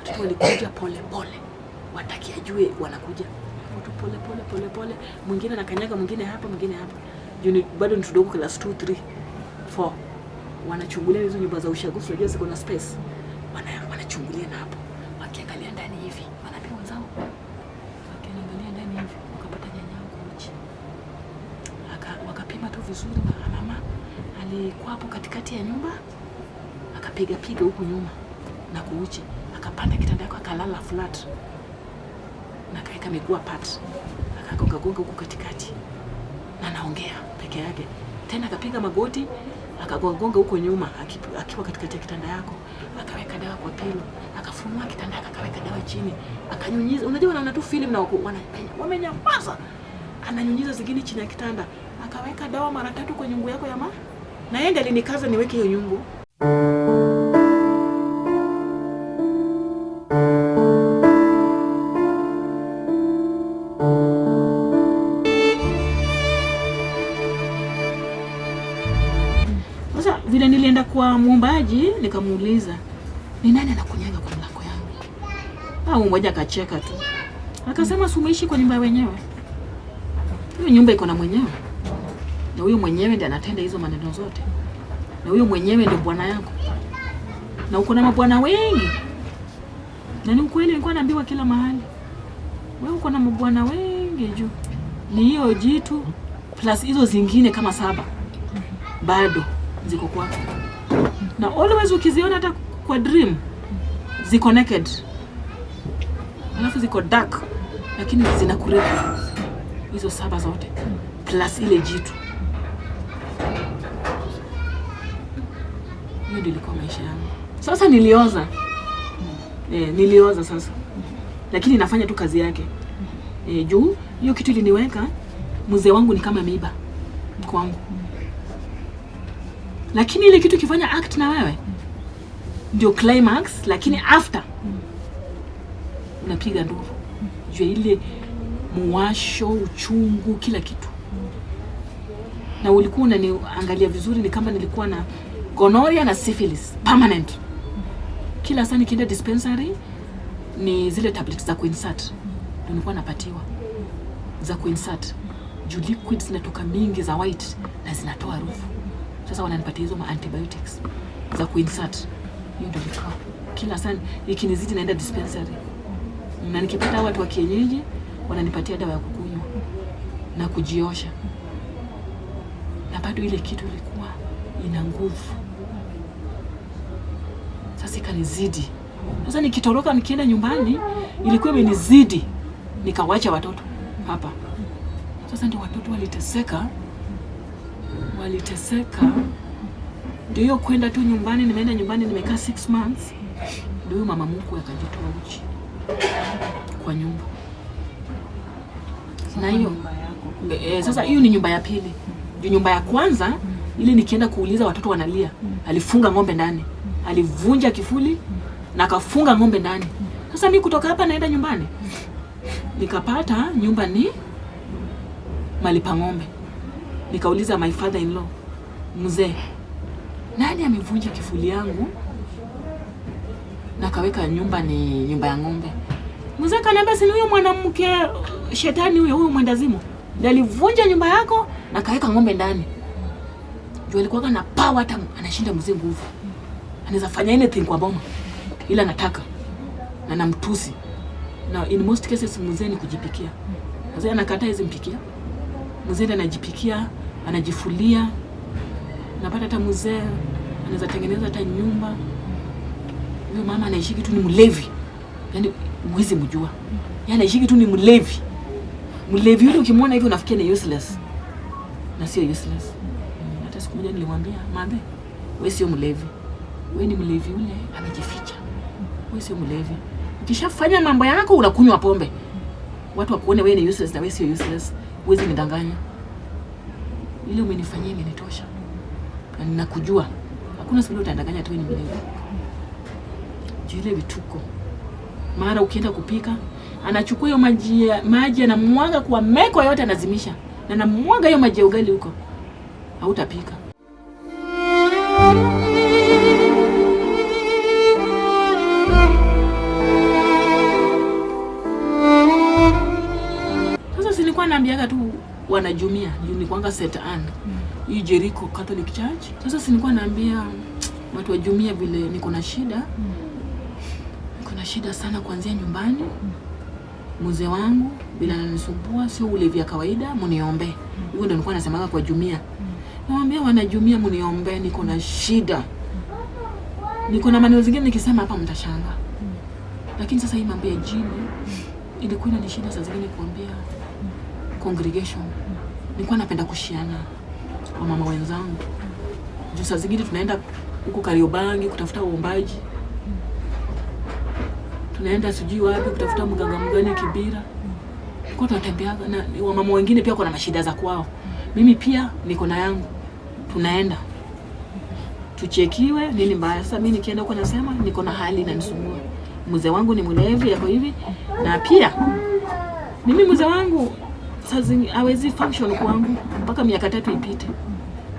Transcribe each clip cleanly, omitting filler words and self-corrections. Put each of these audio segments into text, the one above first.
Watoto walikuja pole pole. Wataki ajue wanakuja. Watu pole pole. Mwingine anakanyaga, mwingine hapa, mwingine hapa. Juni bado ni tudogo class 2, 3, 4. Wanachungulia hizo nyumba za ushaguzi, unajua ziko na space. Wanachungulia na hapo. Wakiangalia ndani hivi, wanaambia wenzao. Wakiangalia ndani hivi, wakapata nyanyao uchi. Wakapima tu vizuri na mama alikuwa hapo katikati ya nyumba. Akapiga huku nyuma na kuuchi. Akapanda kitanda yake akalala flat. Na kaeka miguu apart. Akagonga huku katikati. Na naongea peke yake. Tena akapiga magoti, akagonga huko nyuma akiwa katikati ya kitanda yako. Akaweka dawa kwa pilo, akafunua kitanda akaweka dawa chini. Akanyunyiza. Unajua wanaona tu film na wamenyamaza. Ananyunyiza zingine chini ya kitanda. Akaweka dawa mara 3 kwa nyungu yako ya mama. Na yeye ndiye alinikaza niweke hiyo nyungu. Sasa vile nilienda kwa muombaji nikamuuliza, ni nani anakunyaga kwa mlango yangu? Mmoja akacheka tu. Akasema si umeishi kwa nyumba wenyewe. Hiyo nyumba iko na mwenyewe. Na huyo mwenyewe ndiye anatenda hizo maneno zote. Na huyo mwenyewe ndio bwana yako. Na uko na mabwana wengi. Na ni ukweli nilikuwa naambiwa kila mahali. Wewe uko na mabwana wengi juu. Ni hiyo jitu plus hizo zingine kama 7. Bado ziko kwako. Na always ukiziona hata kwa dream ziko naked. Alafu ziko dark lakini zinakureka. Hizo 7 zote plus ile jitu. Hiyo ndio ilikuwa maisha yangu. Sasa nilioza. Nilioza sasa. Lakini nafanya tu kazi yake. Juu hiyo kitu iliniweka mzee wangu ni kama miiba kwangu. Lakini ile kitu kifanya act na wewe ndio climax, lakini after unapiga nduru. Juu ile muwasho, uchungu, kila kitu. Na ulikuwa unaniangalia vizuri ni kama nilikuwa na gonorrhea na syphilis permanent. Kila saa nikienda dispensary ni zile tablets za kuinsert. Ndio nilikuwa napatiwa za kuinsert. Juu liquids zinatoka mingi za white na zinatoa harufu. Sasa wananipatia hizo antibiotics za kuinsert. Hiyo ndio ilikuwa. Kila saa ikinizidi naenda dispensary. Na nikipata watu wa kienyeji wananipatia dawa ya kukunywa na kujiosha. Na bado ile kitu ilikuwa ina nguvu. Sasa ikanizidi. Sasa nikitoroka nikienda nyumbani ilikuwa imenizidi. Nikawacha watoto hapa. Sasa ndio watoto waliteseka. Ndio hiyo kwenda tu nyumbani, nimeenda nyumbani nimekaa 6 months. Ndio mama mkuu akajitoa uchi kwa nyumba. Na hiyo sasa hiyo ni nyumba ya pili. Ndio nyumba ya kwanza ile nikienda kuuliza watoto wanalia. Alifunga ng'ombe ndani. Alivunja kifuli na akafunga ng'ombe ndani. Sasa mimi kutoka hapa naenda nyumbani. Nikapata nyumba ni malipa ng'ombe. Nikauliza my father in law, mzee, nani amevunja kifuli yangu? Na kaweka nyumba ni nyumba ya ng'ombe. Mzee kaniambia si huyo mwanamke shetani huyo mwendazimu. Ndiye alivunja nyumba yako na kaweka ng'ombe ndani. Juu alikuwa na power hata anashinda mzee nguvu. Anaweza fanya anything kwa boma. Ila anataka. Na namtusi. Na in most cases mzee ni kujipikia. Mzee anakataa hizo mpikia. Mzee ndiye anajipikia, anajifulia. Napata hata mzee anaweza tengeneza hata nyumba. Huyo mama anaishi tu ni mlevi. Yaani uwezi mjua. Yeye anaishi tu ni mlevi. Mlevi yule ukimwona hivyo unafikia ni useless. Na sio useless. Hata siku moja nilimwambia, "Mama, wewe sio mlevi. Wewe ni mlevi yule amejificha. Wewe sio mlevi. Ukishafanya mambo yako unakunywa pombe. Watu wakuone wewe ni useless na wewe sio useless. Uwezi nidanganya. Ile umenifanyia imenitosha. Na ninakujua. Hakuna siku utadanganya tu ni mlevi." Jile vituko. Mara ukienda kupika, anachukua hiyo maji anamwaga kwa meko yote anazimisha. Na anamwaga hiyo maji ya ugali huko. Hautapika. naambiaga tu wanajumia, ni kwanga St. Anne. Hii Jericho Catholic Church. Sasa si nilikuwa naambia watu wajumia vile niko na shida. Niko na shida sana kuanzia nyumbani. Mzee wangu bila ananisumbua, sio ulevi ya kawaida, mniombe. Hivyo ndio nilikuwa nasemaga kwa jumia. Naambia wanajumia mniombe, niko na shida. Niko na maneno zingine nikisema hapa mtashanga. Lakini sasa hii mambo ya jini ilikuwa ni shida saa zingine kuambia congregation. Nilikuwa napenda kushiana kwa mama wenzangu. Juu saa zingine tunaenda huko Kariobangi kutafuta uombaji. Tunaenda sijui wapi kutafuta mganga mgani Kibira. Kwa tunatembeaga na wamama wengine pia kuna mashida za kwao. Mimi pia niko na yangu. Tunaenda tuchekiwe nini mbaya. Sasa mimi nikienda huko nasema niko na hali inanisumbua. Mzee wangu ni mlevi yako hivi, na pia mimi mzee wangu sasa hawezi function kwangu mpaka miaka 3 ipite.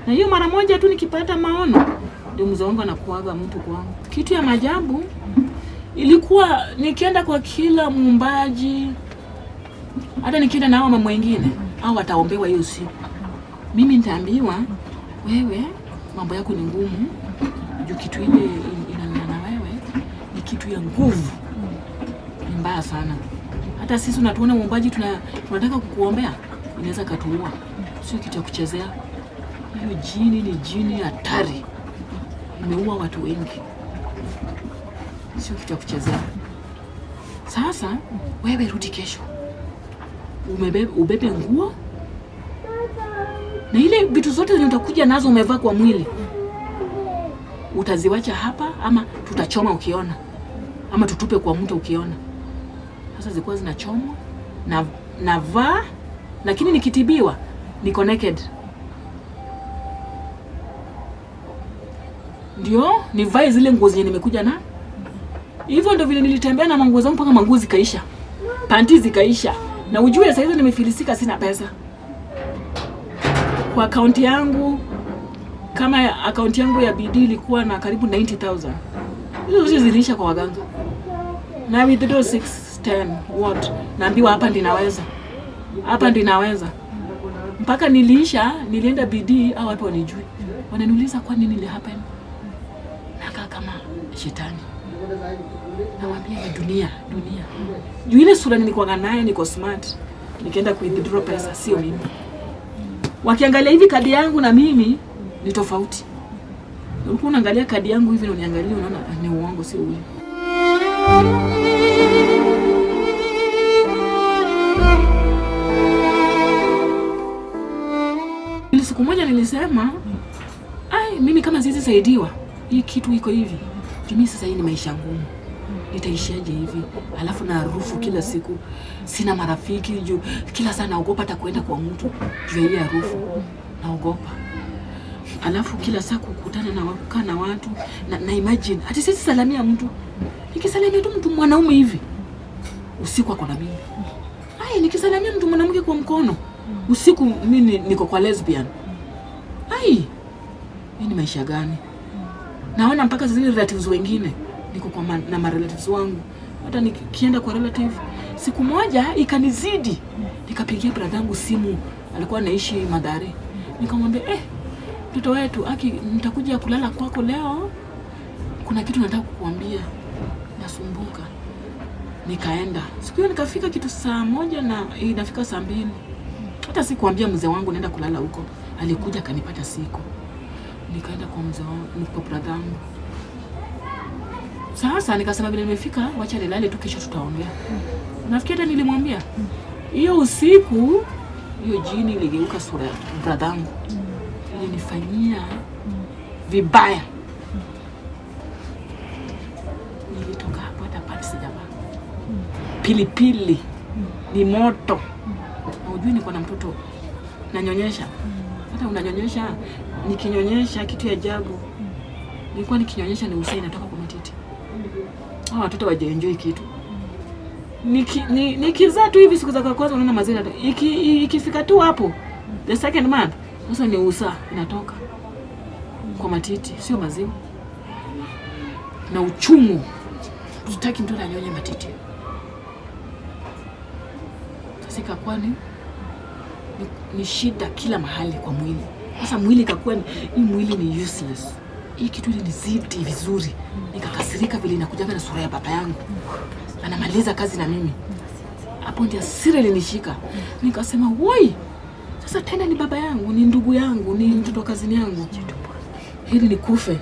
Na hiyo mara moja tu nikipata maono ndio mzee wangu anakuaga mtu kwangu. Kitu ya maajabu ilikuwa nikienda kwa kila muombaji, hata nikienda na mama mwingine au ataombewa hiyo siku, mimi nitaambiwa wewe mambo yako ni ngumu, juu kitu ile inalala na wewe ni kitu ya nguvu. Ni mbaya sana. Hata sisi tunatuona muombaji tunataka kukuombea, inaweza katuua. Sio kitu ya kuchezea. Hiyo jini ni jini hatari. Imeua watu wengi. Sio kitu ya kuchezea. Sasa wewe rudi kesho. Ubebe nguo. Na ile vitu zote zenye utakuja nazo umevaa kwa mwili, utaziwacha hapa ama tutachoma ukiona, ama tutupe kwa mto ukiona. Sasa zilikuwa zinachomwa na vaa, lakini nikitibiwa niko naked. Ndio nivae zile nguo zenye nimekuja na. Hivyo ndio vile nilitembea na manguo zangu mpaka manguo zikaisha. Panti zikaisha. Na ujue sasa hizo nimefilisika, sina pesa. Kwa akaunti yangu, kama akaunti yangu ya BD ilikuwa na karibu 90,000. Hizo zilisha kwa waganga. Na withdraw 610 what? Naambiwa hapa ndio naweza. Hapa ndio naweza. Mpaka nilienda BD au watu wanijui. Wananiuliza kwa nini ile happen? Nakaa kama shetani. Nawaambia ni dunia. Juu ile sura nilikuwa nayo niko smart. Nikaenda withdraw pesa, sio mimi. Wakiangalia hivi kadi yangu na mimi ni tofauti. Ulikuwa unaangalia kadi yangu hivi na uniangalia unaona ni uongo, sio huyu. Ile siku moja nilisema, mimi kama siwezi saidiwa, hii kitu iko hivi. Mimi sasa hii ni maisha ngumu. Nitaishaje hivi? Alafu na harufu kila siku. Sina marafiki juu kila saa naogopa hata kwenda kwa mtu. Juu ya harufu naogopa. Alafu kila saa kukutana na kukaa na watu na imagine hata sisi salamia mtu. Nikisalamia tu mtu mwanaume hivi usiku ako na mimi. Nikisalamia mtu mwanamke kwa mkono usiku mimi niko kwa lesbian. Hii ni maisha gani? Naona mpaka zile relatives wengine niko kwa na relatives wangu. Hata nikienda kwa relative siku moja ikanizidi. Nikapigia brother yangu simu, alikuwa anaishi Mathare. Nikamwambia mtoto wetu nitakuja kulala kwako leo. Kuna kitu nataka kukuambia. Nasumbuka. Nikaenda. Siku hiyo nikafika kitu saa 1 na inafika saa 2. Hata sikuambia mzee wangu naenda kulala huko. Alikuja akanipata siku. Nikaenda kwa mzee wangu, kwa brother yangu. Sasa nikasema vile nimefika, wacha nilale tu, kesho tutaongea. Nafikiri hata nilimwambia. Hiyo usiku hiyo jini iligeuka sura ya brother yangu. Ilinifanyia vibaya. Nilitoka hapo hata pati sijavaa. Pilipili ni moto. Na ujui niko na mtoto nanyonyesha. Hata unanyonyesha, nikinyonyesha kitu ya ajabu. Nilikuwa nikinyonyesha ni usaini natoka kwa matiti. Hao watoto waje-enjoy kitu. Nikizaa tu hivi siku za kwanza unaona maziwa. Ikifika tu hapo the second month sasa ni usa inatoka kwa matiti, sio maziwa. Na uchungu. Sitaki mtoto anyonye matiti. Sasa kwani ni shida kila mahali kwa mwili. Sasa mwili ikakuwa hii mwili ni useless. Hii kitu ile ni ziti vizuri. Nikakasirika vile inakujaga na sura ya baba yangu. Anamaliza kazi na mimi. Hapo ndio hasira ilinishika. Nikasema, "Woi, sasa tena ni baba yangu, ni ndugu yangu, ni mtoto kazini yangu. Hili ni kufe."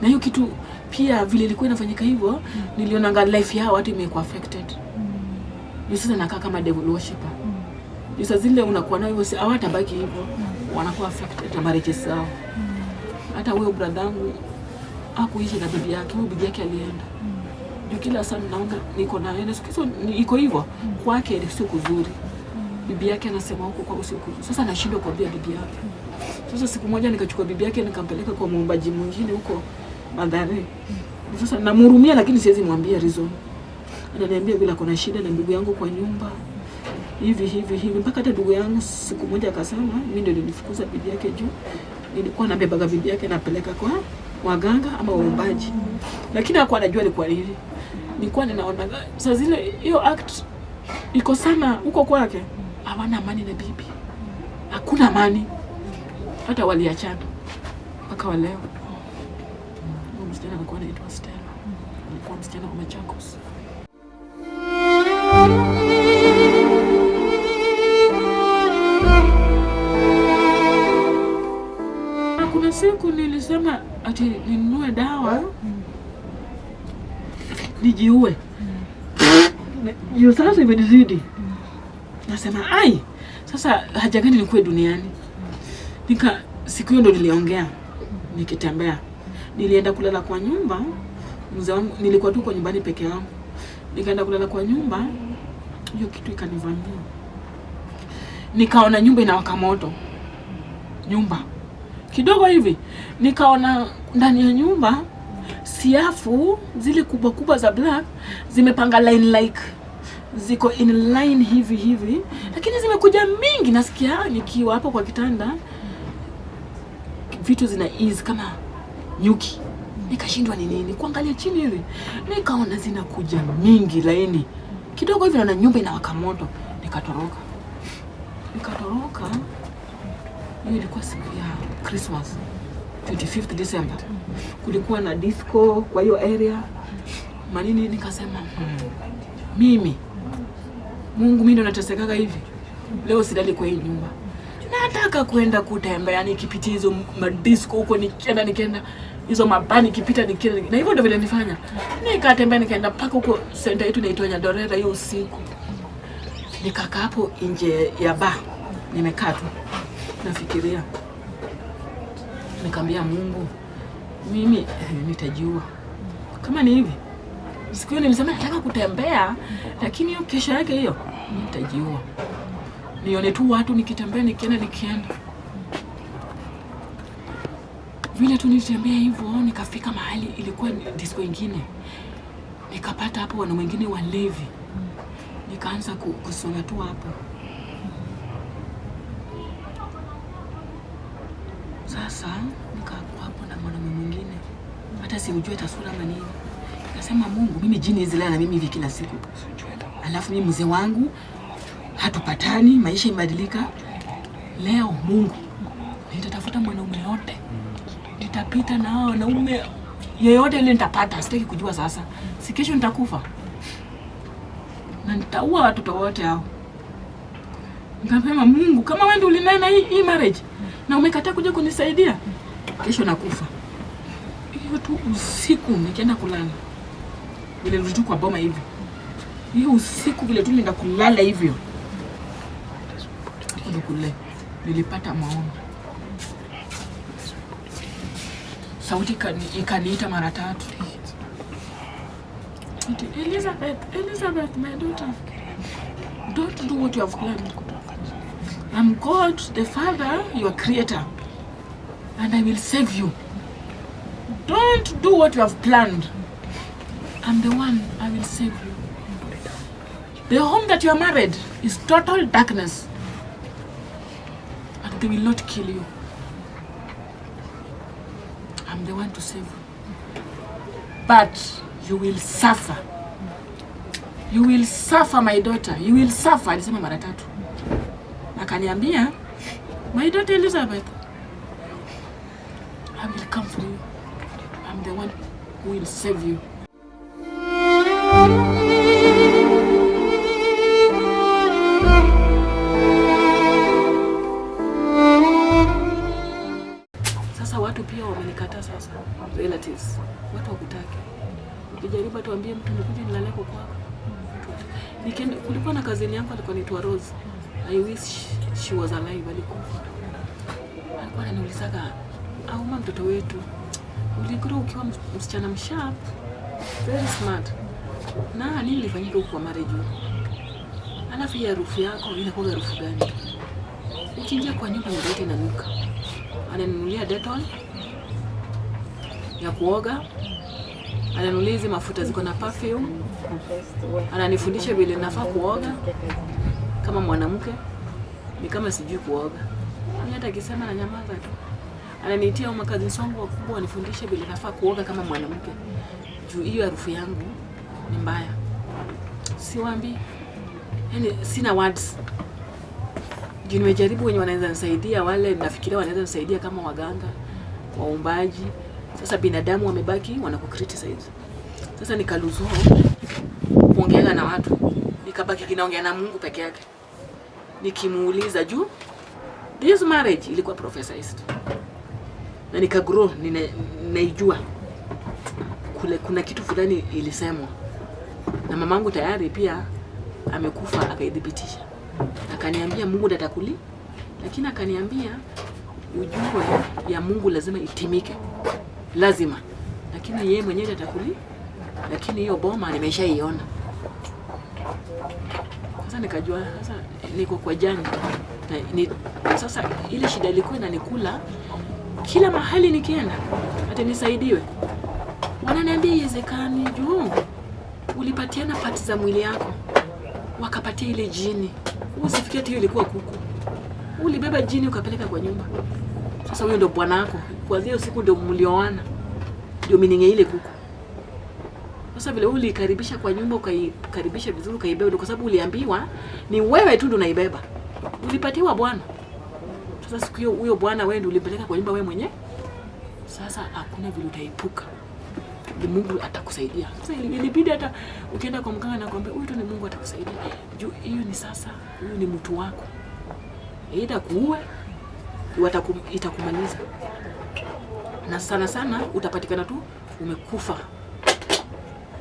Na hiyo kitu pia vile ilikuwa inafanyika hivyo, nilionanga life yao watu imekuwa affected. Sasa nakaa kama devil worshipper. Sasa zile unakuwa nayo hivyo, hawatabaki hivyo, wanakuwa affected na marriages zao. Hata huyo bradangu hakuishi na bibi yake, huyo bibi yake alienda. Juu kila saa naona niko na yeye, sikizo iko hivyo, kwake sio kuzuri. Bibi yake anasema huko kwa usiku. Sasa nashindwa kuambia bibi yake. Sasa siku moja nikachukua bibi yake nikampeleka kwa muombaji mwingine huko Mathare. Sasa namhurumia lakini siwezi mwambia reason. Ananiambia bila kuna shida na ndugu yangu kwa nyumba. Hivi mpaka hata ndugu yangu siku moja akasema mimi ndio nilifukuza bibi yake juu. Nilikuwa nabeba bibi yake napeleka kwa waganga ama waombaji. Lakini hakuwa anajua alikuwa nini. Nilikuwa ninaona sasa zile hiyo act iko sana huko kwake. Hawana amani na bibi. Hakuna amani. Hata waliachana mpaka wa leo. Msichana alikuwa anaitwa Stella. Alikuwa msichana wa Machakos. Kuna siku nilisema ati ninunue dawa nijiue. Hiyo sasa imenizidi. Nasema ai, sasa haja gani nikuwe duniani? Siku hiyo ndo niliongea nikitembea. Nilienda kulala kwa nyumba, mzee wangu nilikuwa tu kwa nyumbani peke yangu. Nikaenda kulala kwa nyumba, hiyo kitu ikanivamia. Nikaona nyumba inawaka moto. Nyumba kidogo hivi, nikaona ndani ya nyumba siafu zile kubwa za black zimepanga line like ziko in line hivi, lakini zimekuja mingi. Nasikia nikiwa hapo kwa kitanda vitu zina ease kama nyuki. Nikashindwa ni nini, kuangalia chini hivi nikaona zinakuja mingi laini kidogo hivi na nyumba inawaka moto. Nikatoroka. Hiyo ilikuwa siku ya Christmas 25th December. Kulikuwa na disco kwa hiyo area manini. Nikasema mimi Mungu, mimi ndo natesekaga hivi, leo sidali kwa hii nyumba. Nataka kwenda kutembea nikipitia hizo madisco huko, nikienda hizo mabani nikipita nikienda. Na hivyo ndio vile nilifanya. Nikatembea nikaenda paka huko center yetu inaitwa Nyadorera hiyo usiku. Nikakaa hapo nje ya bar. Nimekaa tu nafikiria. Nikamwambia Mungu, mimi nitajiua. Kama ni hivi. Siku hiyo nilisema nataka kutembea, lakini hiyo kesho yake hiyo nitajiua. Nione tu watu nikitembea nikienda. Vile tu nilitembea hivyo nikafika mahali ilikuwa disco nyingine. Nikapata hapo wana wengine walevi. Nikaanza kusonga tu hapo. Sasa nikakaa hapo na mwanaume mwingine. Hata simjui taswira ama nini. Nasema Mungu, mimi jini hizi na mimi hivi kila siku. Alafu mimi mzee wangu hatupatani, maisha imebadilika. Leo Mungu, nitatafuta mwanaume yote. Nitapita na hao wanaume yeyote ile nitapata, sitaki kujua sasa. Si kesho nitakufa. Na nitaua watoto wote hao. Nikamwambia Mungu, kama wewe ndio ulinena hii marriage na umekataa kuja kunisaidia, kesho nakufa. Hiyo tu usiku nikienda kulala. Vile nilirudi kwa boma hivi. Hiyo usiku vile tu nenda kulala hivyo. Ndio kule nilipata maono. Sauti ikaniita mara 3. Elizabeth, my daughter. Don't do what you have planned. I'm God, the Father, your creator. And I will save you. Don't do what you have planned. I'm the one, I will save you. The home that you are married is total darkness. And they will not kill you. I'm the one to save you. But you will suffer. You will suffer my daughter. You will suffer. Alisema mara 3. Akaniambia, my daughter Elizabeth, I will come for you. I'm the one who will save you. Sasa watu pia wamenikataa sasa. Relatives. Watu wakutaki. Ukijaribu tuambie mtu nikuje nilale kwako. Kulikuwa na kazini yangu alikuwa anaitwa Rose. I wish she was alive. Alikufa. Alikuwa ananiulizaga, au mama mtoto wetu ulikuru ukiwa msichana msharp, very smart. Na nini ilifanyika huko kwa marriage? Alafu ya harufu yako inakuwa harufu gani? Ukiingia kwa nyumba yote inanuka. Ananunulia Dettol ya kuoga. Ananunulia mafuta ziko na perfume. Ananifundisha vile nafaa kuoga kama mwanamke. Ni kama sijui kuoga. Mimi hata akisema na nyamaza tu. Ananiitia makazi songo wakubwa wanifundishe vile nafaa kuoga kama mwanamke. Juu hiyo harufu yangu ni mbaya. Siwaambi. Yaani sina words. Juu nimejaribu wenye wanaweza nisaidia, wale nafikiria wanaweza nisaidia kama waganga, waombaji. Sasa binadamu wamebaki wanakukriticize. Sasa nikaluzo kuongea na watu. Nikabaki kinaongea na Mungu peke yake. Nikimuuliza juu this marriage ilikuwa prophesied. Na nikagrow ninaijua kule kuna kitu fulani ilisemwa. Na mamangu tayari pia amekufa akaidhibitisha. Akaniambia Mungu atakuli, lakini akaniambia ujumbe ya Mungu lazima itimike. Lazima. Lakini yeye mwenyewe atakuli, lakini hiyo boma nimeshaiona. Sasa nikajua sasa niko kwa jani. Sasa ile shida ilikuwa inanikula kila mahali nikienda. Hata nisaidiwe. Wananiambia iwezekani juu ulipatiana pati za mwili yako. Wakapatia ile jini. Usifikie hiyo ilikuwa kuku. Ulibeba jini ukapeleka kwa nyumba. Sasa huyo ndo bwana wako. Kuanzia usiku ndo mlioana. Ndio mininge ile kuku. Sasa vile ulikaribisha kwa nyumba, ukaikaribisha vizuri, ukaibeba kwa sababu uliambiwa ni wewe tu ndo unaibeba. Ulipatiwa bwana. Sasa siku hiyo huyo bwana wewe ndo ulipeleka kwa nyumba wewe mwenyewe. Sasa hakuna vile utaipuka. Ni Mungu atakusaidia. Sasa ilibidi hata ukienda kwa mganga na kwambia huyu tu ni Mungu atakusaidia. Juu hiyo ni sasa, huyu ni mtu wako. Aidha kuue, itakumaliza. Na sana sana utapatikana tu umekufa.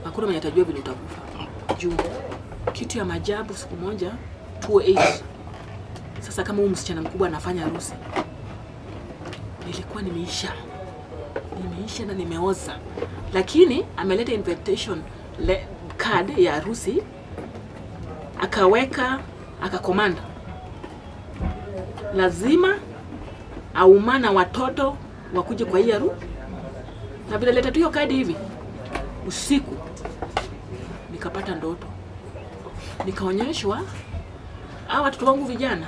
Hakuna mwenye atajua vile utakufa. Juu kitu ya maajabu siku moja 208. Sasa kama huyu msichana mkubwa anafanya harusi. Nilikuwa nimeisha na nimeoza. Lakini ameleta invitation card ya harusi. Akaweka, akakomanda. Lazima aumana watoto wakuje kwa hiyo harusi. Na bila leta tu hiyo kadi hivi. Usiku nikapata ndoto. Nikaonyeshwa hawa watoto wangu vijana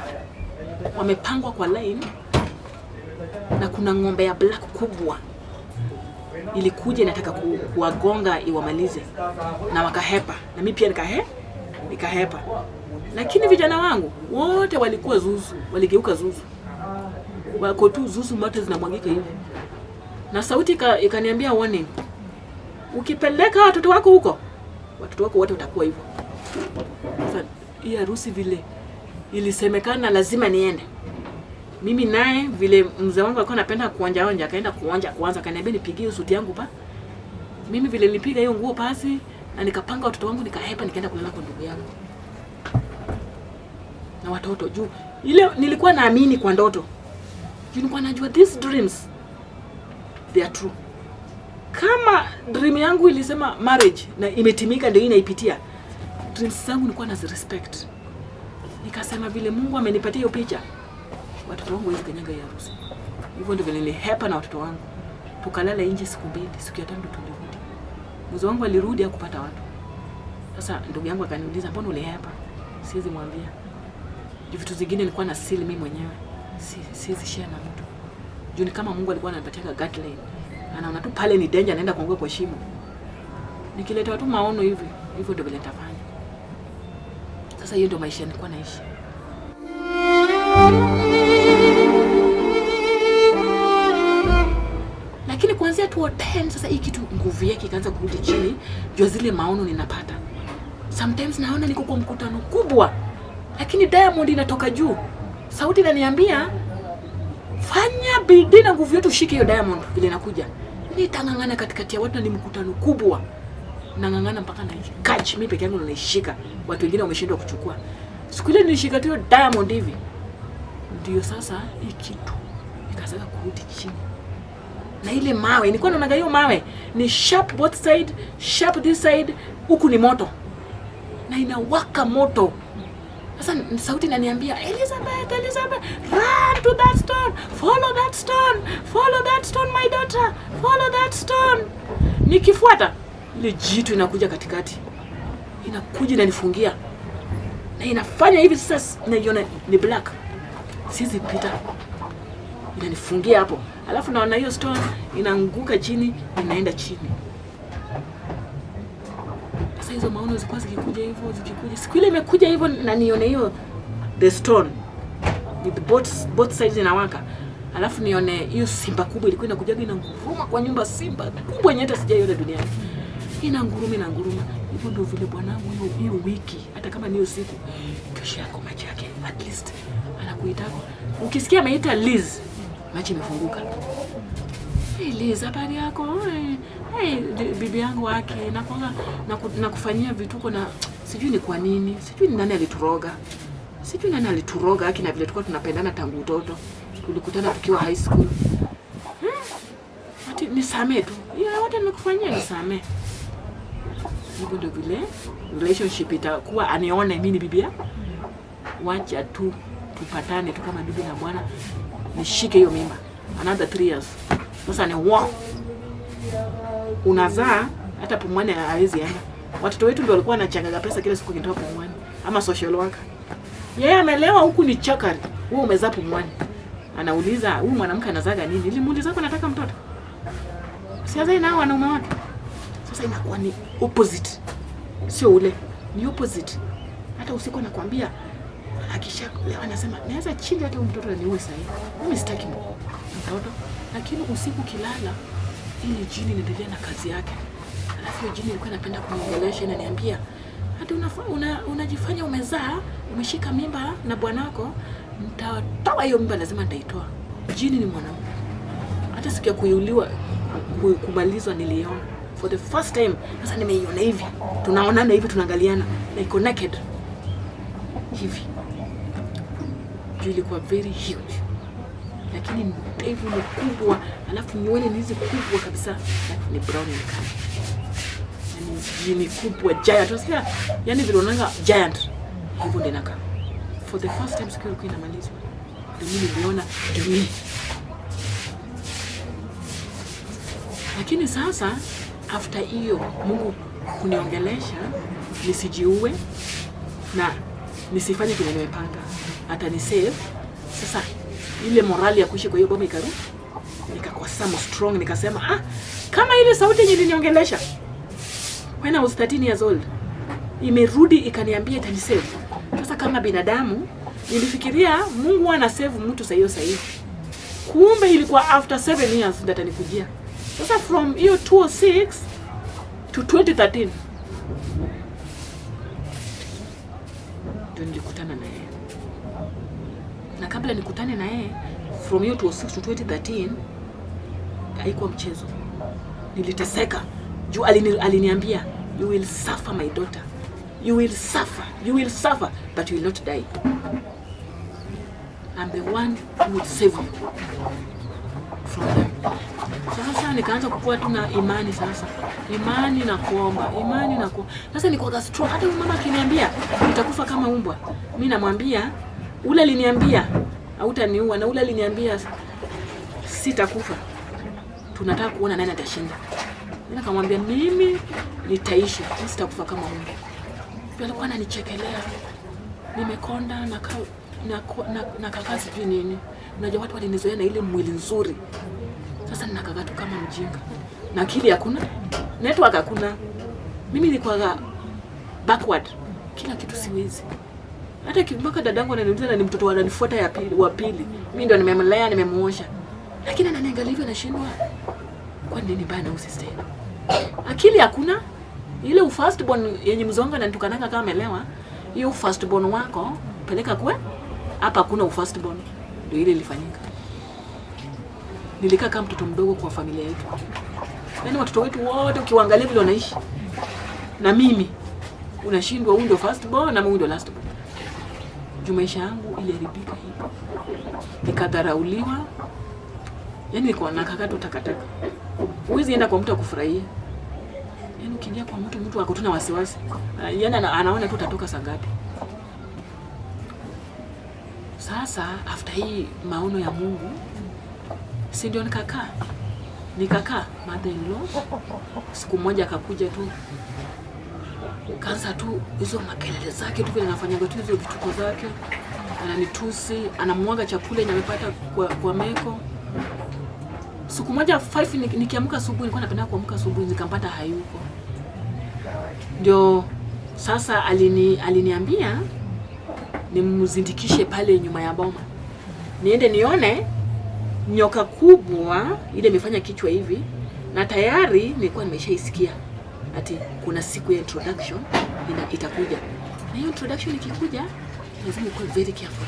wamepangwa kwa line na kuna ng'ombe ya black kubwa ilikuja inataka kuwagonga iwamalize na wakahepa na mimi pia nikahepa. Lakini vijana wangu wote walikuwa zuzu, waligeuka zuzu. Wako tu zuzu mate zinamwagika hivi. Na sauti ikaniambia warning. Ukipeleka watoto wako huko, watoto wako wote watakuwa hivyo. Sasa hii harusi vile ilisemekana lazima niende. Mimi naye vile mzee wangu alikuwa anapenda kuonja akaenda kuonja kwanza akaniambia nipigie suti yangu pa. Mimi vile nilipiga hiyo nguo pasi na nikapanga watoto wangu nikahepa nikaenda kulala kwa ndugu yangu. Na watoto juu ile nilikuwa naamini kwa ndoto. Nilikuwa najua these dreams they are true. Kama dream yangu ilisema marriage na imetimika ndio inaipitia. Dreams zangu nilikuwa nazirespect. Nikasema vile Mungu amenipatia hiyo picha. Watoto wangu hizi kanyaga ya harusi. Hivyo ndio vile nilihepa na watoto wangu. Tukalala nje siku 2, siku ya 5 tulirudi. Mzee wangu alirudi hakupata watu. Sasa ndugu yangu akaniuliza mbona ulihepa? Siwezi mwambia. Vitu zingine nilikuwa na siri mimi mwenyewe. Siwezi share na mtu. Juu kama Mungu alikuwa ananipatia guideline. Anaona tu pale ni danger anaenda kuanguka kwa shimo. Nikileta watu maono hivyo ndio vile nitafanya. Sasa hiyo ndio maisha nilikuwa naishi. Lakini kuanzia 2010 sasa hii kitu nguvu yake ikaanza kurudi chini, jua zile maono ninapata. Sometimes naona niko kwa mkutano kubwa, lakini Diamond inatoka juu. Sauti inaniambia fanya bidii na nguvu yote ushike hiyo Diamond vile inakuja. Nitangangana katikati ya watu na ni mkutano kubwa. Nangangana mpaka na catch mimi peke yangu naishika. Watu wengine wameshindwa kuchukua. Siku ile nilishika tu Diamond hivi. Ndio sasa hii kitu ikaanza kurudi chini. Na ile mawe, nilikuwa naona hiyo mawe ni sharp both side, sharp this side, huku ni moto. Na inawaka moto. Sasa sauti inaniambia Elizabeth, run to that stone, follow that stone, follow that stone my daughter, follow that stone. Nikifuata ile jitu inakuja katikati. Inakuja na nifungia. Na inafanya hivi sasa naiona ni black. Sizi pita. Inanifungia hapo. Alafu naona hiyo stone inaanguka chini, inaenda chini. Sasa hizo maono zilikuwa zikikuja hivyo, zikikuja. Siku ile imekuja hivyo na nione hiyo the stone with both sides inawaka. Alafu nione hiyo simba kubwa ilikuwa inakuja inanguruma kwa nyumba, simba kubwa yenye hata sijaiona duniani. Inanguruma. Hivyo ndio vile bwanangu hiyo wiki, hata kama ni hiyo siku, kesho yako macho yake at least anakuita. Ukisikia ameita Liz, macho imefunguka. Hey Liz, habari yako? Hey bibi yangu wake na kufanyia vituko na sijui ni kwa nini, sijui ni nani alituroga. Sijui nani alituroga haki na vile tulikuwa tunapendana tangu utoto. Tulikutana tukiwa high school. Ati nisamee tu. Ya wote nimekufanyia nisamee. Hivyo ndio vile relationship itakuwa anione mimi ni bibia. Wacha tu tupatane tu kama bibi na bwana. Nishike hiyo mimba. Another 3 years. Sasa ni wow. Unazaa hata pumwani hawezi enda. Watoto wetu ndio walikuwa wanachangaga pesa kila siku kinitoa pumwani ama social worker. Yeye amelewa huku ni chakari. Wewe umezaa pumwani. Anauliza huyu mwanamke anazaga nini? Nilimuuliza kwa nataka mtoto. Siaza nao wanaume watu. Sasa inakuwa ni opposite. Sio ule, ni opposite. Hata usiku anakuambia akisha leo anasema naweza chinja hata mtoto aniue sasa hivi. Mimi sitaki mtoto. Lakini usiku kilala ile jini inaendelea na kazi yake. Alafu hiyo jini ilikuwa inapenda kuniongelesha, inaniambia hata unajifanya umezaa, umeshika mimba na bwanako, nitatoa hiyo mimba, lazima nitaitoa. Jini ni mwanamke. Hata siku ya kuiuliwa kumalizwa niliona for the first time. Sasa nimeiona hivi. Tunaonana hivi, tunaangaliana na iko naked. Hivi. Juu ilikuwa very huge. Lakini ndevu ni kubwa, alafu nywele ni hizi kubwa kabisa, ni brown in color. Ni kubwa giant. Unasikia? Yaani vile unaanga giant. Hivyo ndio inakaa. For the first time siku ilikuwa inamalizwa. Ndio niliona dunia. Lakini sasa after hiyo Mungu kuniongelesha nisijiue na nisifanye kile nimepanga. Hata ni save. Sasa ile morali ya kuishi kwa hiyo boma ikaru. Nikakuwa some strong, nikasema kama ile sauti yenye iliniongelesha when I was 13 years old imerudi ikaniambia itanisave. Sasa kama binadamu nilifikiria Mungu ana save mtu saa hiyo. Kumbe ilikuwa after 7 years ndio atanikujia. Sasa from hiyo 2006 to 2013 ndio nilikutana na yeye. Na kabla nikutane na yeye from hiyo 2006 to 2013 haikuwa mchezo. Niliteseka. Juu aliniambia you will suffer my daughter. You will suffer but you will not die. I'm the one who will save you from them. Sasa nikaanza kukua tu na imani sasa. Imani na kuomba. Sasa niko strong. Hata mama akiniambia nitakufa kama umbwa, mimi namwambia ule aliniambia hautaniua na ule aliniambia sitakufa. Tunataka kuona nani atashinda. Nikamwambia mimi nitaishi, sitakufa kama umbwa. Pia alikuwa ananichekelea. Nimekonda na kaka sijui nini. Unajua watu walinizoea na ile mwili nzuri. Sasa ninakaa tu kama mjinga. Na akili hakuna, network hakuna. Mimi nilikuwa backward. Kila kitu siwezi. Hata kibaka dadangu ananiuliza na ni mtoto ananifuata wa pili. Mimi ndo nimemlea, nimemuosha. Lakini ananiangalia hivyo nashindwa. Kwa nini bana usiste? Akili hakuna. Ile first born yenye mzonga ananitukana kama amelewa. Hiyo first born wako peleka kwe. Hapa hakuna first born. Ndio ile ilifanyika. Nilikaa kama mtoto mdogo kwa familia yetu. Yaani watoto wetu wote ukiwaangalia vile wanaishi. Na mimi unashindwa huyu ndio first born na huyu ndio last born. Maisha yangu iliharibika hivi. Nikadharauliwa. Yaani nilikuwa nakaka tu takataka. Huwezi enda kwa mtu akufurahia. Yaani ukiingia kwa mtu wako tu na wasiwasi. Yaani anaona tu utatoka saa ngapi. Sasa after hii maono ya Mungu si ndio nikakaa mother-in-law. Siku moja akakuja tu kaanza tu hizo makelele zake tu vile anafanya tu hizo vituko zake. Ananitusi, anamwaga chakula yenye amepata kwa meko. Siku moja 5 nikiamka asubuhi, nilikuwa napenda kuamka asubuhi, nikampata hayuko. Ndio sasa aliniambia nimzindikishe pale nyuma ya boma. Niende nione nyoka kubwa ile imefanya kichwa hivi, na tayari nilikuwa nimeshaisikia ati kuna siku ya introduction itakuja. Na hiyo introduction ikikuja lazima uwe very careful.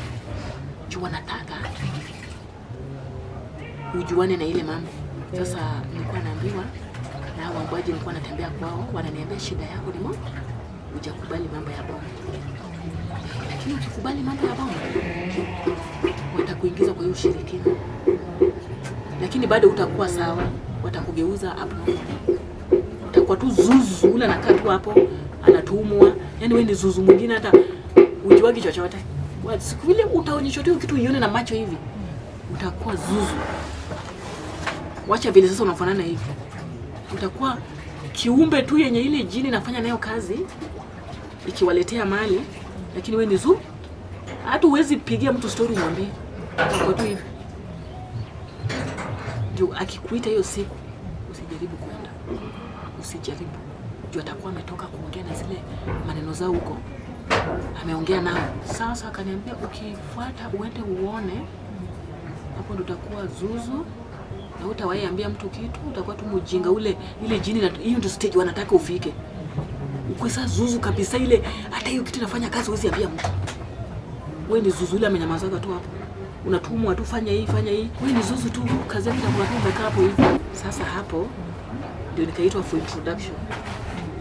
Jua nataka ujuane na ile mambo. Sasa nilikuwa naambiwa na waambaji, nilikuwa natembea kwao, wananiambia shida yako ni moja, hujakubali mambo ya bomu. Lakini ukikubali mambo ya bomu watakuingiza kwa hiyo ushirikina. Lakini bado utakuwa sawa, watakugeuza abnormal. Utakuwa tu zuzu, ule anakaa tu hapo, anatumwa. Yaani wewe ni zuzu mwingine hata ujiwagi chochote. Siku ile utaonyeshwa tu kitu uione na macho hivi. Utakuwa zuzu. Wacha vile sasa unafanana hivi. Utakuwa kiumbe tu yenye ile jini nafanya nayo kazi ikiwaletea mali, lakini wewe ni zuzu. Hata uwezi pigia mtu story mwambie. Utakuwa tu hivi. Ndio akikuita hiyo siku usijaribu kwenda. Usijaribu. Juu atakuwa ametoka kuongea na zile maneno zao huko. Ameongea nao. Sasa akaniambia ukifuata uende uone, hapo ndo utakuwa zuzu na utawahi ambia mtu kitu, utakuwa tu mjinga ile jini, na hiyo ndio stage wanataka ufike. Uko sasa zuzu kabisa, ile hata hiyo kitu inafanya kazi huwezi ambia mtu. Wewe ni zuzu, ile amenyamaza tu hapo. Unatumwa tu fanya hii. Wewe ni zuzu tu, kazi yako itakuwa umekaa hapo hivi. Sasa hapo ndio nikaitwa for introduction.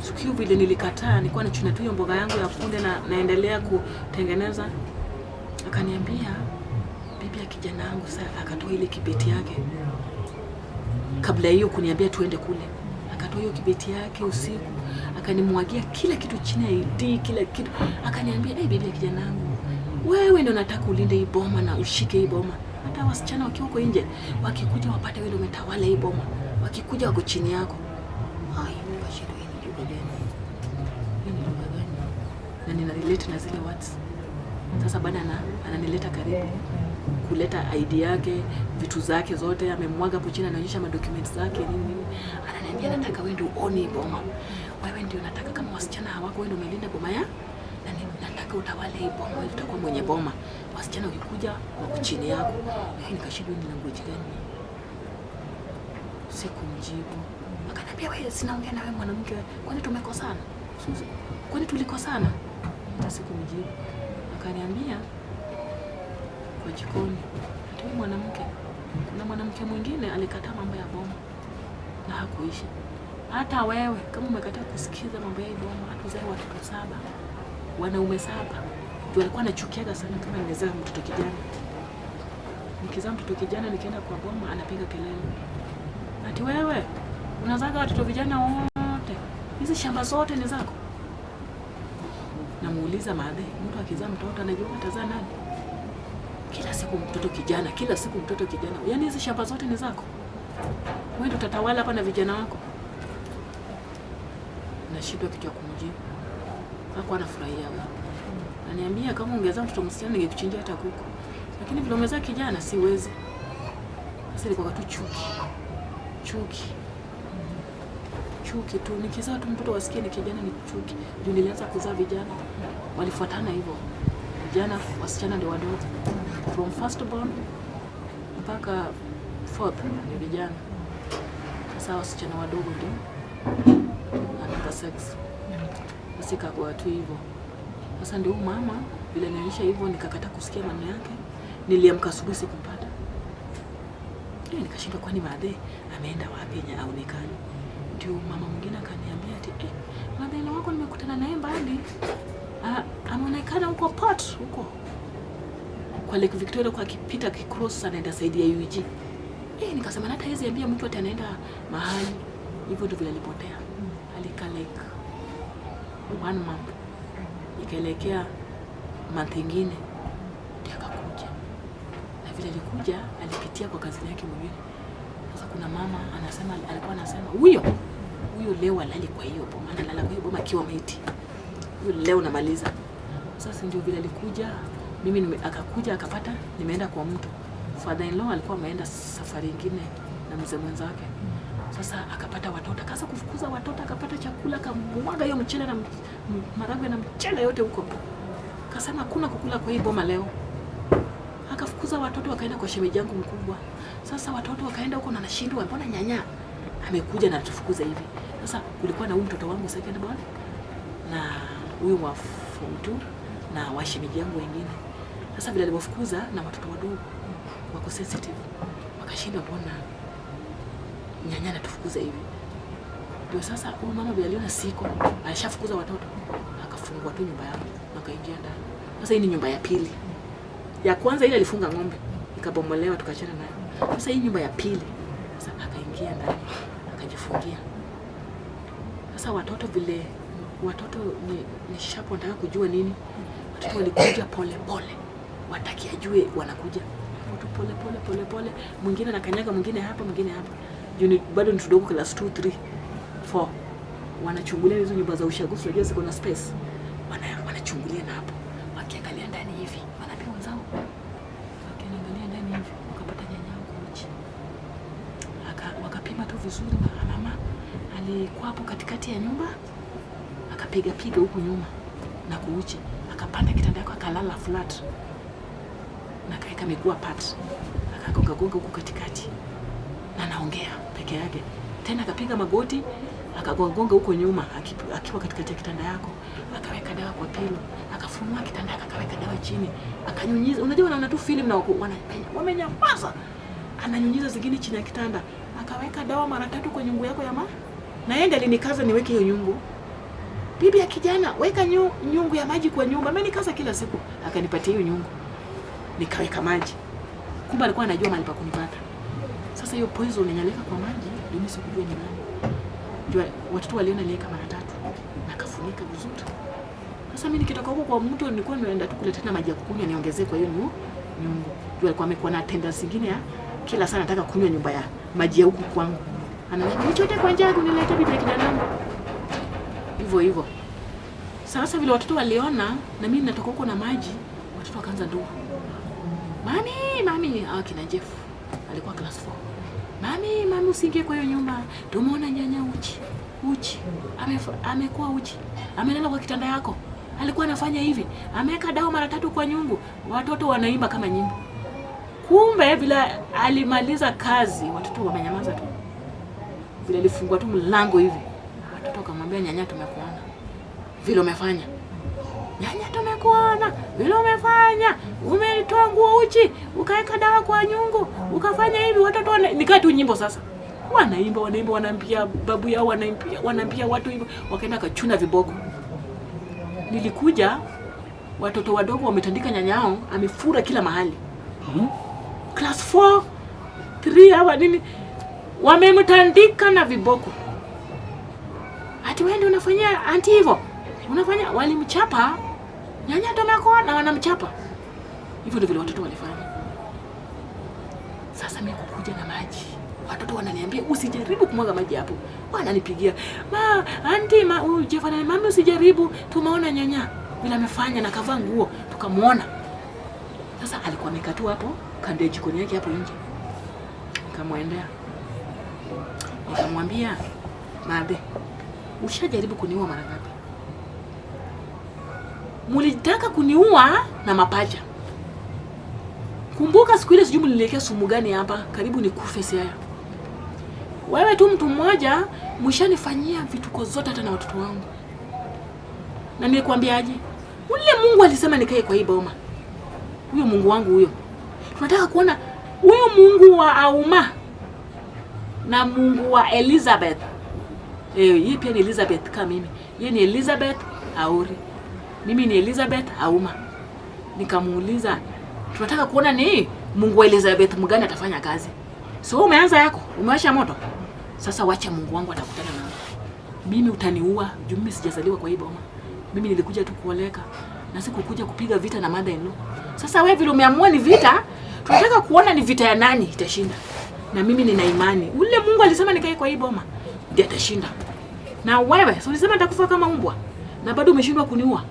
Siku vile nilikataa, nilikuwa nachuna tu hiyo mboga yangu ya kunde na naendelea kutengeneza. Akaniambia bibi ya kijana wangu sasa akatoa ile kibeti yake. Kabla hiyo kuniambia tuende kule, akatoa hiyo kibeti yake usiku, akanimwagia kila kitu chini ya ID, kila kitu. Akaniambia bibi ya kijana wangu, wewe ndio unataka ulinde hii boma na ushike hii boma. Hata wasichana wakiwa huko nje wakikuja wapate wewe ndio umetawala hii boma. Wakikuja wako chini yako. Hai, nikashindwa hii lugha gani? Na nina relate na zile words. Sasa baada ananileta karibu, kuleta ID yake, vitu zake zote, amemwaga hapo chini, anaonyesha documents zake nini. Ananiambia nataka wewe ndio uone hii boma. Wewe ndio nataka kama wasichana hawako, wewe ndio umelinda boma ya. Na nataka utawale hii boma, wewe utakuwa mwenye boma. Wasichana wakikuja wako chini yako. Nikashindwa ni language gani? Sikumjibu. Akaniambia wewe sinaongea na wewe mwanamke, kwani tumekosana? Kwani tulikosana? Hata sikumjibu. Akaniambia kwa jikoni, "Wewe mwanamke, kuna mwanamke mwingine alikataa mambo ya boma na hakuishi. Hata wewe kama umekataa kusikiza mambo ya boma, hatuzae watoto 7. Wanaume 7." Ndio alikuwa anachukiaga sana kama nimezaa mtoto kijana. Nikizaa mtoto kijana nikienda kwa boma anapiga kelele. Ati wewe unazaga watoto vijana wote. Hizi shamba zote ni zako. Namuuliza madhe, mtu akizaa mtoto anajua atazaa nani? Kila siku mtoto kijana, kila siku mtoto kijana. Yaani hizi shamba zote ni zako. Wewe ndio utatawala hapa na vijana wako. Nashindwa kitu ya kumjibu. Hakuwa anafurahia wewe. Ananiambia kama ungezaa mtoto msichana ningekuchinjia hata kuku. Lakini vile umezaa kijana siwezi. Sasa ilikuwa tu chuki tu. Nikizaa tu mtoto wasikie ni kijana ni chuki. Ndio nilianza kuzaa vijana. Walifuatana hivyo. vijana, wasichana ndio wadogo. From first born mpaka fourth ni vijana. Sasa wasichana wadogo ndio another sex. Sika kwa tu hivyo. Sasa ndio mama vile nilisha hivyo nikakata kusikia maneno yake. Niliamka asubuhi sikumpata. Nikashindwa kwani Madhe ameenda wapi nya aonekane. Ndio mama mwingine akaniambia ati Madhe wako nimekutana naye mbali. Ameonekana huko Port huko. Kwa Lake Victoria kwa kipita kicross anaenda saidi ya UG. Nikasema hata hizi ambia mtu ataenda mahali. Hivyo ndio vile alipotea. Alika like 1 month. Ikaelekea month nyingine ndio akakuja. Na vile alikuja alipitia kwa kazi yake mwingine. Sasa kuna mama anasema alikuwa anasema huyo leo alali kwa hiyo boma, analala kwa hiyo boma akiwa miti. Huyo leo namaliza. Sasa ndio vile alikuja, mimi akakuja akapata nimeenda kwa mtu. Father in law alikuwa ameenda safari nyingine na mzee mwenzake. Sasa akapata watoto, akaanza kufukuza watoto, akapata chakula, akamwaga hiyo mchele na maragwe na mchele yote huko. Akasema hakuna kukula kwa hii boma leo. Akafukuza watoto wakaenda kwa shemeji yangu mkubwa. Sasa watoto wakaenda huko na nashindwa, mbona nyanya amekuja na tufukuza hivi. Sasa kulikuwa na huyu mtoto wangu second born na huyu wa form 2 na wa shemeji yangu wengine. Sasa vile alipofukuza na watoto wadogo wako sensitive, wakashindwa mbona nyanya anatufukuza hivi. Ndio sasa huyu mama vile aliona siko, alishafukuza watoto, akafungua tu nyumba yao, akaingia ndani. Sasa hii ni nyumba ya pili. Ya kwanza ile alifunga ng'ombe, ikabomolewa tukachana nayo. Sasa hii nyumba ya pili. Sasa akaingia ndani, akajifungia. Sasa watoto vile ni sharp, wanataka kujua nini. Watoto walikuja pole pole. Wataki ajue wanakuja. Watu pole pole. Mwingine anakanyaga, mwingine hapa, mwingine hapa. Juni bado ni tudogo class 2, 3, 4. Wanachungulia hizo nyumba za ushaguzi, unajua ziko na space. Wanachungulia na hapo. Wakiangalia ndani hivi, wanapima wenzao. Wakiangalia ndani hivi, wakapata nyanya uchi. Wakapima tu vizuri na mama alikuwa hapo katikati ya nyumba. Akapiga huku nyuma na kuuchi. Akapanda kitanda yake akalala flat. Na kaeka miguu apart. Akagonga huko katikati. Na naongea peke yake. Tena akapiga magoti, akagonga huko nyuma akiwa katikati ya kitanda yako. Akaweka dawa kwa pilo, akafunua kitanda akaweka dawa chini. Akanyunyiza. Unajua wanaona tu film na wanapenya. Wamenyamaza. Ananyunyiza zingine chini ya kitanda. Akaweka dawa mara 3 kwa nyungu yako ya mama. Na yeye ndiye alinikaza niweke hiyo nyungu. Bibi ya kijana, weka nyungu ya maji kwa nyumba. Mimi nikaza kila siku. Akanipatia hiyo nyungu. Nikaweka maji. Kumbe alikuwa anajua mahali pa kunipata. Sasa hiyo poison ninyaleka kwa maji, ndio mimi sikujua ni nani. Ndio watoto waliona nileka mara 3 na kafunika vizuri. Sasa mimi nikitoka huko kwa mtu nilikuwa naenda tu kuleta maji ya kukunywa niongezee kwa hiyo nyungu. Ndio alikuwa amekuwa na attendance nyingine ya kila saa nataka kunywa nyumba ya maji ya huku kwangu. Ananiambia nichote kwa njagi nilete bibi ya kijana wangu. Hivyo. Sasa vile watoto waliona na mimi natoka huko na maji, watoto wakaanza nduru. Mami, kina Jeff alikuwa class 4. Mami usiingie kwa hiyo nyumba. Tumeona nyanya uchi. Amekuwa uchi. Amelala kwa kitanda yako. Alikuwa anafanya hivi. Ameweka dawa mara 3 kwa nyungu. Watoto wanaimba kama nyimbo. Kumbe vile alimaliza kazi, watoto wamenyamaza tu. Vile alifungua tu mlango hivi. Watoto wakamwambia nyanya tumekuona. Vile umefanya. Nyanya tumekuona. Vile umefanya. Umelitoa nguo uchi, ukaweka dawa kwa nyungu, ukafanya hivi. Watoto nikaa tu nyimbo sasa. Wanaimba wanaambia babu yao, wanaambia watu hivyo, wakaenda kachuna viboko. Nilikuja watoto wadogo wametandika nyanyao, amefura kila mahali. Class 4, 3 hawa nini? Wamemtandika na viboko. Ati wewe ndio unafanyia anti hivyo? Unafanya walimchapa. Nyanya tumekuona na wanamchapa. Hivyo ndivyo watoto walifanya. Sasa mimi kukuja na maji. Watoto wananiambia usijaribu kumwaga maji hapo. Wananipigia. Auntie, Jefana, mami usijaribu. Tumeona nyanya vile amefanya na kavaa nguo, tukamuona. Sasa alikuwa amekatu hapo, kando jikoni yake hapo nje. Nikamwendea. Nikamwambia, "Mabe, ushajaribu kuniua mara ngapi?" Mlitaka kuniua na mapacha. Kumbuka siku ile sijui mliniwekea sumu gani hapa, karibu nikufe Siaya. Wewe tu mtu mmoja mshanifanyia vituko zote hata na watoto wangu. Na nilikwambiaje? Ule Mungu alisema nikae kwa hii boma. Huyo Mungu wangu huyo. Tunataka kuona huyo Mungu wa Auma na Mungu wa Elizabeth. Yeye pia ni Elizabeth kama mimi. Yeye ni Elizabeth Auri. Mimi ni Elizabeth Auma. Nikamuuliza, tunataka kuona ni Mungu wa Elizabeth mgani atafanya kazi. So umeanza yako, umewasha moto. Sasa wacha Mungu wangu atakutana nao. Mimi utaniua, juu mimi sijazaliwa kwa hii boma. Mimi nilikuja tu kuoleka na sikukuja kupiga vita na mother-in-law. Sasa wewe vile umeamua ni vita, tunataka kuona ni vita ya nani itashinda. Na mimi nina imani ule Mungu alisema nikae kwa hii boma ndiye atashinda. Na wewe so ulisema nitakufa kama mbwa na bado umeshindwa kuniua.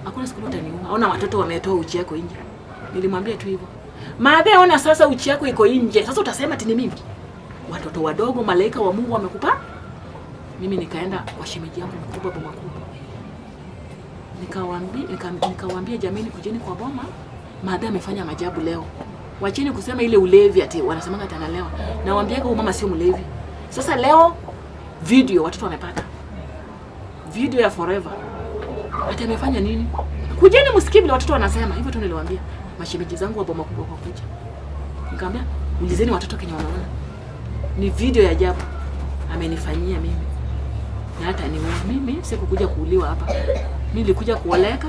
Hakuna siku utaniua. Ona watoto wametoa uchi yako nje. Nilimwambia tu hivyo. Maadhe ona sasa uchi yako iko nje. Sasa utasema ati ni mimi. Watoto wadogo malaika wa Mungu wamekupa. Mimi nikaenda kwa shemeji yangu mkubwa boma kubwa. Nikawaambia jamani kujeni kwa boma. Maadhe amefanya maajabu leo. Wacheni kusema ile ulevi ati wanasema ati analewa. Nawaambia huyu mama sio mlevi. Sasa leo video watoto wamepata. Video ya forever. Ati amefanya nini? Kujeni msikie vile watoto wanasema. Hivyo tu niliwaambia. Mashemeji zangu wa boma kubwa kwa kuja. Nikamwambia ulizeni watoto kenye wanaona. Ni video ya ajabu amenifanyia mimi. Na hata ni mimi sikukuja kuuliwa hapa. Mimi nilikuja kuoleka.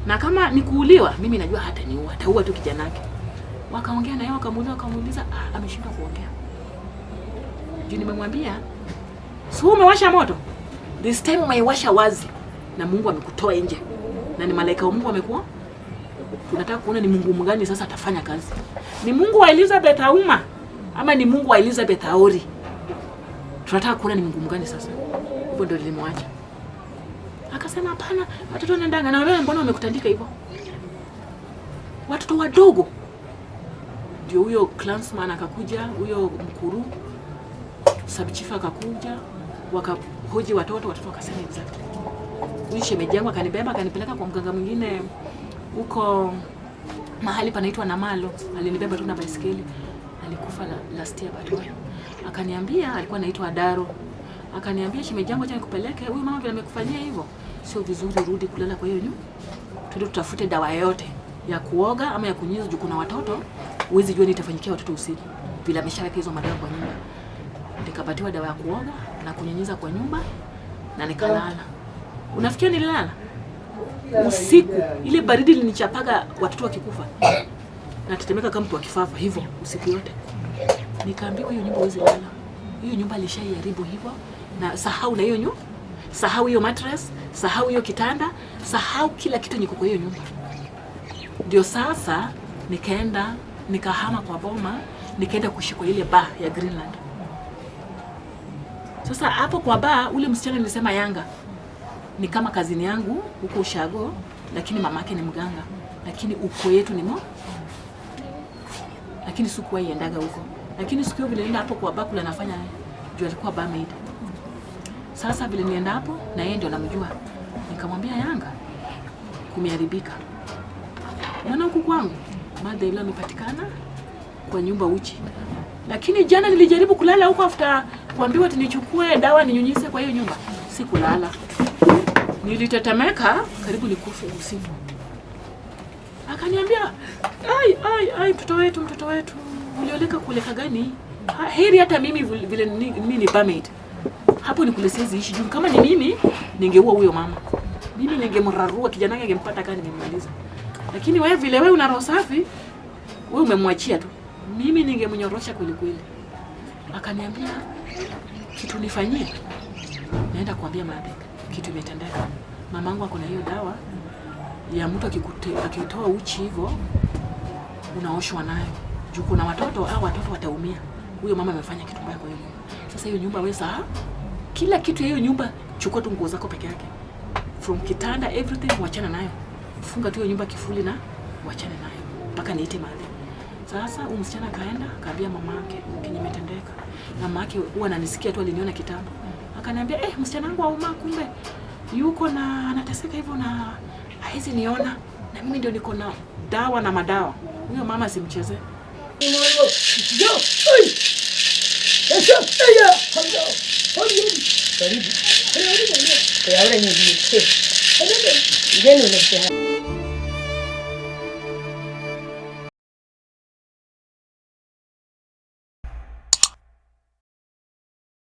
Na kama ni kuuliwa, mimi najua hata niua, ataua tu kijana wake. Wakaongea na yeye wakamuuliza, ameshindwa kuongea. Juu nimemwambia, "Si umewasha moto? This time umeiwasha wazi na Mungu amekutoa nje. Na ni malaika wa Mungu amekuwa. Tunataka kuona ni Mungu mgani sasa atafanya kazi. Ni Mungu wa Elizabeth Auma ama ni Mungu wa Elizabeth Auri? Tunataka kuona ni Mungu mgani sasa." Hivyo ndio nilimwacha. Akasema hapana, watoto wanaendanga. Na wewe mbona umekutandika hivyo? Watoto wadogo. Ndio huyo clansman akakuja, huyo mkuru subchief akakuja, wakahoji watoto wakasema exactly. Huyu shemeji yangu akanibeba akanipeleka kwa mganga mwingine huko mahali panaitwa Namalo. Alinibeba tu na baisikeli. Alikufa last year bado. Akaniambia alikuwa anaitwa Adaro. Akaniambia shemeji yangu acha nikupeleke. Huyu mama vile amekufanyia hivyo, sio vizuri rudi kulala kwa hiyo nyumba. Twende tutafute dawa yote ya kuoga ama ya kunyiza juu kuna watoto. Uwezi jua nitafanyikia watoto usiku. Vile ameshaweka hizo madawa kwa nyumba. Nikapatiwa dawa ya kuoga na kunyunyiza kwa nyumba na nikalala. Unafikia nililala? Usiku ile baridi ilinichapaga watoto wakikufa. Na tetemeka kama mtu akifafa hivyo usiku yote. Nikaambiwa hiyo nyumba uwezi lala. Hiyo nyumba alishaiharibu hivyo na sahau na hiyo nyumba. Sahau hiyo mattress, sahau hiyo kitanda, sahau kila kitu niko kwa hiyo nyumba. Ndio sasa nikaenda nikahama kwa boma, nikaenda kuishi kwa ile bar ya Greenland. Sasa hapo kwa bar ule msichana nilisema Yanga ni kama kazini yangu huko Ushago, lakini mamake ni mganga, lakini uko yetu ni lakini sikuwa iendaga huko. Lakini siku vile nenda hapo kwa bar kule anafanya juu alikuwa barmaid. Sasa vile nienda hapo na yeye ndio anamjua. Nikamwambia Yanga kumeharibika. Mwana huku kwangu mada ile imepatikana kwa nyumba uchi. Lakini jana nilijaribu kulala huko after kuambiwa nichukue dawa ninyunyize kwa hiyo nyumba. Sikulala. Nilitetemeka karibu nikufe usiku. Akaniambia, "Ai mtoto wetu. Ulioleka kuleka gani? Heri hata mimi vile mimi ni barmaid. Hapo ni kule siwezi ishi juu kama ni mimi ningeua huyo mama. Mimi ningemrarua kijana yake angempata kani nimemaliza. Lakini wewe vile wewe una roho safi, wewe umemwachia tu. Mimi ningemnyorosha kweli kweli." Akaniambia, "Kitu nifanyie." Naenda kuambia Madek, kitu imetendeka. Mamangu ako na hiyo dawa ya mtu akitoa uchi hivyo unaoshwa nayo. Juu kuna watoto wataumia. Huyo mama amefanya kitu mbaya kwa hiyo. Sasa hiyo nyumba wewe kila kitu ya hiyo nyumba chukua tu nguo zako peke yake. From kitanda everything wachana nayo. Funga tu hiyo nyumba kifuli na wachana nayo. Mpaka niite mahali. Sasa huyu msichana kaenda kaambia mamake kimetendeka. Mamake huwa ananisikia tu aliniona kitambo. Akaniambia, msichana wangu Auma kumbe yuko na anateseka hivyo na haizi niona, na mimi ndio niko na dawa na madawa. Huyo mama simcheze. Karibu. Karibu. Karibu.